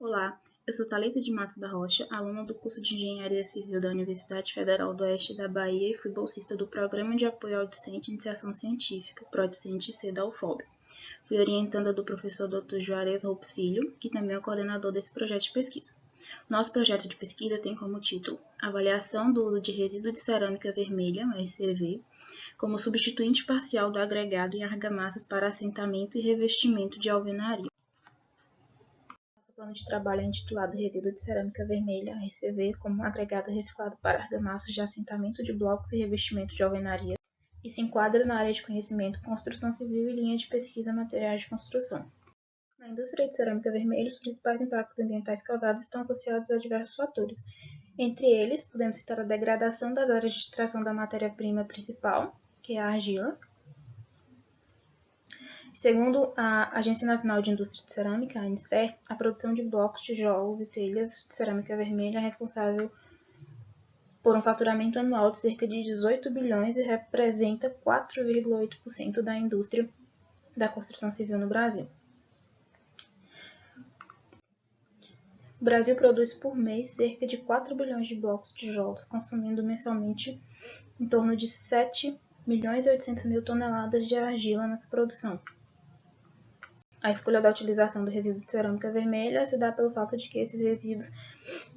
Olá, eu sou Thalita de Matos da Rocha, aluna do curso de Engenharia Civil da Universidade Federal do Oeste da Bahia e fui bolsista do Programa de Apoio ao Discente e Iniciação Científica, ProDiscente-C da UFOB. Fui orientanda do professor Dr. Juarez Roupe Filho, que também é o coordenador desse projeto de pesquisa. Nosso projeto de pesquisa tem como título Avaliação do uso de resíduo de cerâmica vermelha, RCV, como substituinte parcial do agregado em argamassas para assentamento e revestimento de alvenaria. Nosso plano de trabalho é intitulado Resíduo de Cerâmica Vermelha, RCV, como agregado reciclado para argamassas de assentamento de blocos e revestimento de alvenaria, e se enquadra na área de conhecimento Construção Civil e linha de pesquisa Materiais de Construção. Na indústria de cerâmica vermelha, os principais impactos ambientais causados estão associados a diversos fatores. Entre eles, podemos citar a degradação das áreas de extração da matéria-prima principal, que é a argila. Segundo a Agência Nacional de Indústria de Cerâmica, a ANICER, a produção de blocos, tijolos e telhas de cerâmica vermelha é responsável por um faturamento anual de cerca de 18 bilhões e representa 4,8% da indústria da construção civil no Brasil. O Brasil produz por mês cerca de 4 bilhões de blocos de tijolos, consumindo mensalmente em torno de 7 milhões e 800 mil toneladas de argila nessa produção. A escolha da utilização do resíduo de cerâmica vermelha se dá pelo fato de que esses resíduos,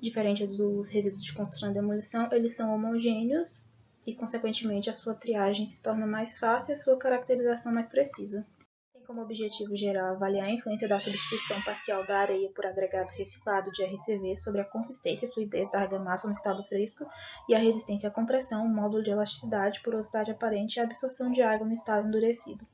diferente dos resíduos de construção e demolição, eles são homogêneos e, consequentemente, a sua triagem se torna mais fácil e a sua caracterização mais precisa. Tem como objetivo geral avaliar a influência da substituição parcial da areia por agregado reciclado de RCV sobre a consistência e fluidez da argamassa no estado fresco e a resistência à compressão, o módulo de elasticidade, porosidade aparente e a absorção de água no estado endurecido.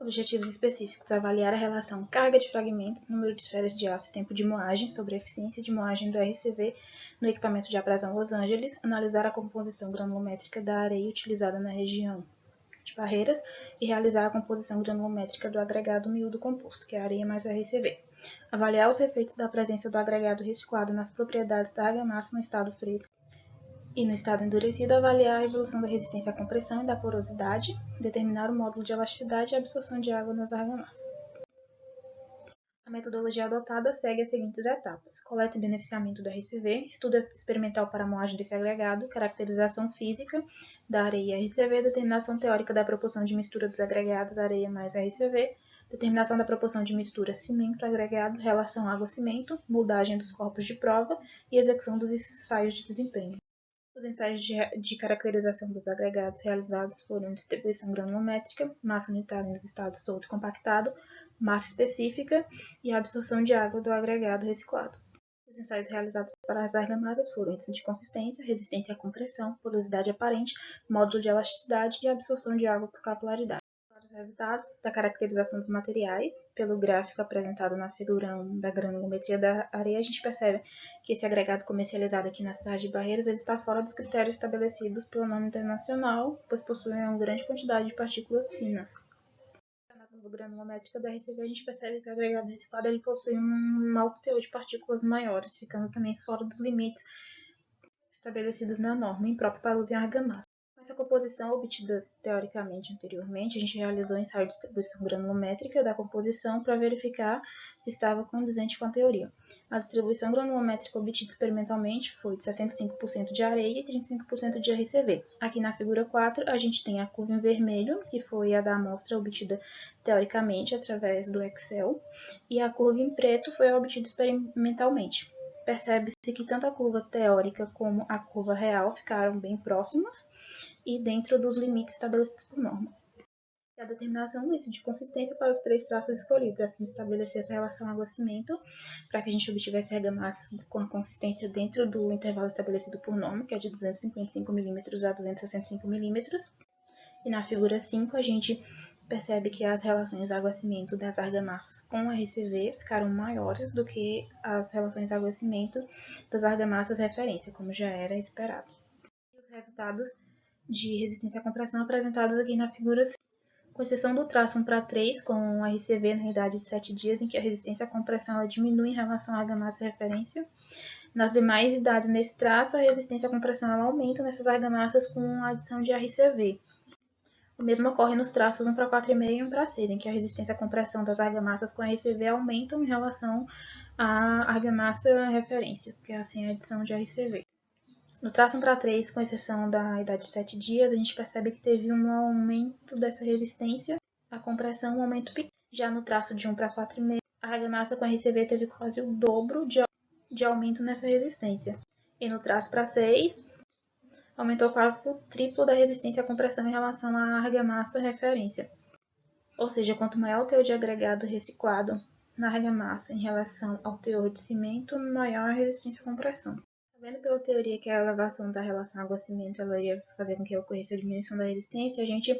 Objetivos específicos: avaliar a relação carga de fragmentos, número de esferas de aço e tempo de moagem sobre a eficiência de moagem do RCV no equipamento de abrasão Los Angeles, analisar a composição granulométrica da areia utilizada na região de Barreiras e realizar a composição granulométrica do agregado miúdo composto, que é a areia mais o RCV. Avaliar os efeitos da presença do agregado reciclado nas propriedades da argamassa no estado fresco e no estado endurecido, avaliar a evolução da resistência à compressão e da porosidade, determinar o módulo de elasticidade e absorção de água nas argamassas. A metodologia adotada segue as seguintes etapas: coleta e beneficiamento do RCV, estudo experimental para a moagem desse agregado, caracterização física da areia RCV, determinação teórica da proporção de mistura dos agregados areia mais RCV, determinação da proporção de mistura cimento-agregado, relação água-cimento, moldagem dos corpos de prova e execução dos ensaios de desempenho. Os ensaios de caracterização dos agregados realizados foram distribuição granulométrica, massa unitária nos estados solto e compactado, massa específica e a absorção de água do agregado reciclado. Os ensaios realizados para as argamassas foram índice de consistência, resistência à compressão, porosidade aparente, módulo de elasticidade e absorção de água por capilaridade. Os resultados da caracterização dos materiais, pelo gráfico apresentado na figura 1 da granulometria da areia, a gente percebe que esse agregado comercializado aqui na cidade de Barreiras ele está fora dos critérios estabelecidos pela norma internacional, pois possui uma grande quantidade de partículas finas. Na curva granulométrica da RCV, a gente percebe que o agregado reciclado ele possui um alto teor de partículas maiores, ficando também fora dos limites estabelecidos na norma, impróprio para uso em argamassa. Essa composição obtida teoricamente anteriormente, a gente realizou o ensaio de distribuição granulométrica da composição para verificar se estava condizente com a teoria. A distribuição granulométrica obtida experimentalmente foi de 65% de areia e 35% de RCV. Aqui na figura 4, a gente tem a curva em vermelho, que foi a da amostra obtida teoricamente através do Excel, e a curva em preto foi a obtida experimentalmente. Percebe-se que tanto a curva teórica como a curva real ficaram bem próximas e dentro dos limites estabelecidos por norma. E a determinação do índice de consistência para os três traços escolhidos, a fim de estabelecer essa relação água-cimento, para que a gente obtivesse argamassas com a consistência dentro do intervalo estabelecido por norma, que é de 255 mm a 265 mm. E na figura 5, a gente percebe que as relações água-cimento das argamassas com RCV ficaram maiores do que as relações água-cimento das argamassas referência, como já era esperado. E os resultados de resistência à compressão apresentados aqui na figura 5. Com exceção do traço 1:3, com RCV na idade de 7 dias, em que a resistência à compressão ela diminui em relação à argamassa referência. Nas demais idades nesse traço, a resistência à compressão ela aumenta nessas argamassas com a adição de RCV. O mesmo ocorre nos traços 1 para 4,5 e 1 para 6, em que a resistência à compressão das argamassas com RCV aumentam em relação à argamassa referência, que é assim a adição de RCV. No traço 1 para 3, com exceção da idade de 7 dias, a gente percebe que teve um aumento dessa resistência à compressão, um aumento pequeno. Já no traço de 1 para 4,5, a argamassa com RCV teve quase o dobro de aumento nessa resistência. E no traço para 6, aumentou quase o triplo da resistência à compressão em relação à argamassa referência. Ou seja, quanto maior o teor de agregado reciclado na argamassa em relação ao teor de cimento, maior a resistência à compressão. Sabendo pela teoria que a elevação da relação água-cimento ela ia fazer com que ocorresse a diminuição da resistência, a gente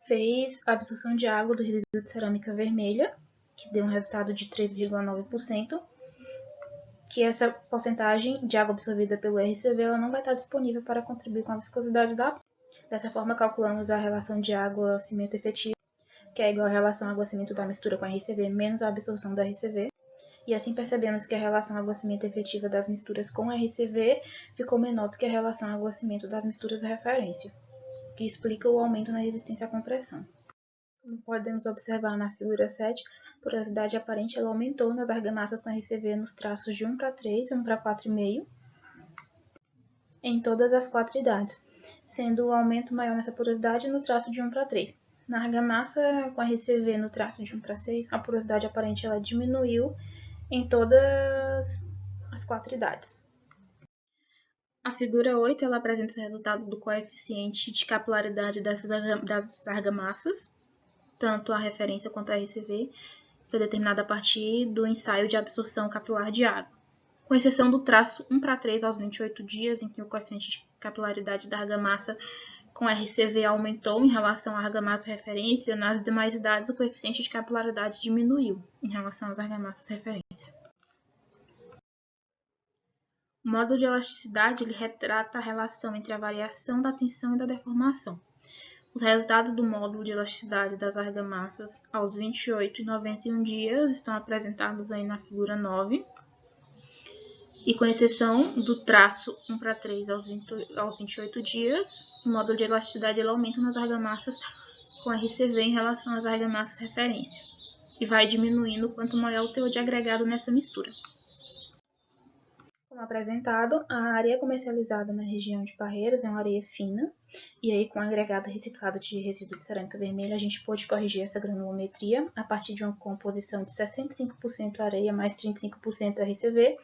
fez a absorção de água do resíduo de cerâmica vermelha, que deu um resultado de 3,9%. Que essa porcentagem de água absorvida pelo RCV ela não vai estar disponível para contribuir com a viscosidade da água. Dessa forma, calculamos a relação de água-cimento efetiva, que é igual à relação água-cimento da mistura com RCV menos a absorção da RCV. E assim percebemos que a relação água-cimento efetiva das misturas com RCV ficou menor do que a relação água-cimento das misturas de referência, que explica o aumento na resistência à compressão. Como podemos observar na figura 7, a porosidade aparente ela aumentou nas argamassas com RCV nos traços de 1 para 3 e 1 para 4,5 em todas as 4 idades, sendo o aumento maior nessa porosidade no traço de 1 para 3. Na argamassa com RCV no traço de 1 para 6, a porosidade aparente ela diminuiu em todas as 4 idades. A figura 8 ela apresenta os resultados do coeficiente de capilaridade das argamassas, tanto a referência quanto a RCV, foi determinada a partir do ensaio de absorção capilar de água, com exceção do traço 1 para 3 aos 28 dias, em que o coeficiente de capilaridade da argamassa com RCV aumentou em relação à argamassa referência. Nas demais idades, o coeficiente de capilaridade diminuiu em relação às argamassas referência. O módulo de elasticidade ele retrata a relação entre a variação da tensão e da deformação. Os resultados do módulo de elasticidade das argamassas aos 28 e 91 dias estão apresentados aí na figura 9. E com exceção do traço 1 para 3 aos 28 dias, o módulo de elasticidade ele aumenta nas argamassas com RCV em relação às argamassas referência, e vai diminuindo quanto maior o teor de agregado nessa mistura. Como apresentado, a areia comercializada na região de Barreiras é uma areia fina, e aí com agregado reciclado de resíduo de cerâmica vermelha, a gente pôde corrigir essa granulometria a partir de uma composição de 65% areia mais 35% RCV,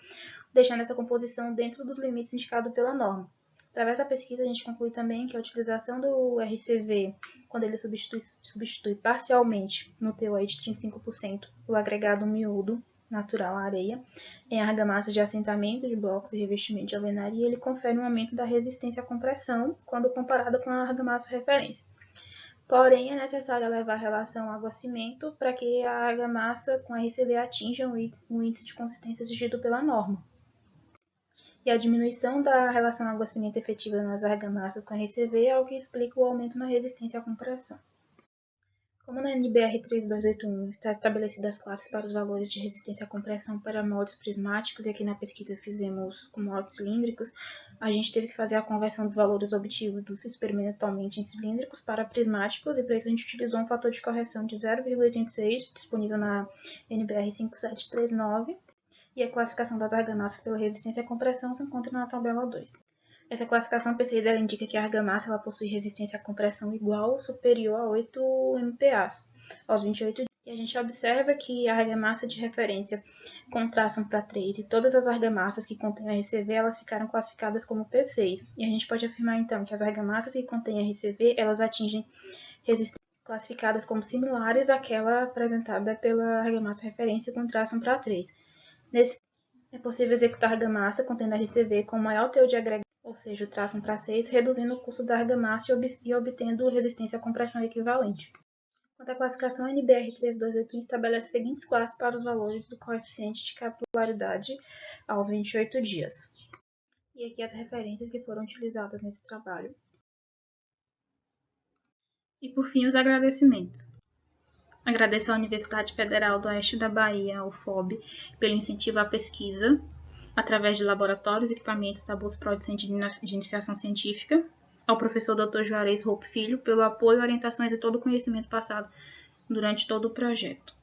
deixando essa composição dentro dos limites indicados pela norma. Através da pesquisa, a gente conclui também que a utilização do RCV, quando ele substitui parcialmente no teor de 35% o agregado miúdo natural à areia, em argamassa de assentamento de blocos e revestimento de alvenaria, ele confere um aumento da resistência à compressão quando comparado com a argamassa referência. Porém, é necessário elevar a relação água-cimento para que a argamassa com RCV atinja o índice de consistência exigido pela norma. E a diminuição da relação água-cimento efetiva nas argamassas com RCV é o que explica o aumento na resistência à compressão. Como na NBR 3281 está estabelecida as classes para os valores de resistência à compressão para moldes prismáticos, e aqui na pesquisa fizemos com moldes cilíndricos, a gente teve que fazer a conversão dos valores obtidos experimentalmente em cilíndricos para prismáticos, e para isso a gente utilizou um fator de correção de 0,86, disponível na NBR 5739, e a classificação das argamassas pela resistência à compressão se encontra na tabela 2. Essa classificação P6 ela indica que a argamassa ela possui resistência à compressão igual ou superior a 8 MPa aos 28 dias. E a gente observa que a argamassa de referência com traço 1 para 3 e todas as argamassas que contêm RCV elas ficaram classificadas como P6. E a gente pode afirmar então que as argamassas que contêm RCV elas atingem resistências classificadas como similares àquela apresentada pela argamassa referência com traço 1 para 3. Nesse é possível executar argamassa contendo RCV com maior teor de agregado, ou seja, o traço 1 para 6, reduzindo o custo da argamassa e obtendo resistência à compressão equivalente. Quanto à classificação, a NBR 3281 estabelece as seguintes classes para os valores do coeficiente de capilaridade aos 28 dias. E aqui as referências que foram utilizadas nesse trabalho. E por fim, os agradecimentos. Agradeço à Universidade Federal do Oeste da Bahia, UFOB, pelo incentivo à pesquisa, através de laboratórios e equipamentos da Bolsa ProDicente de Iniciação Científica, ao professor Dr. Juarez Hope Filho pelo apoio, orientações e todo o conhecimento passado durante todo o projeto.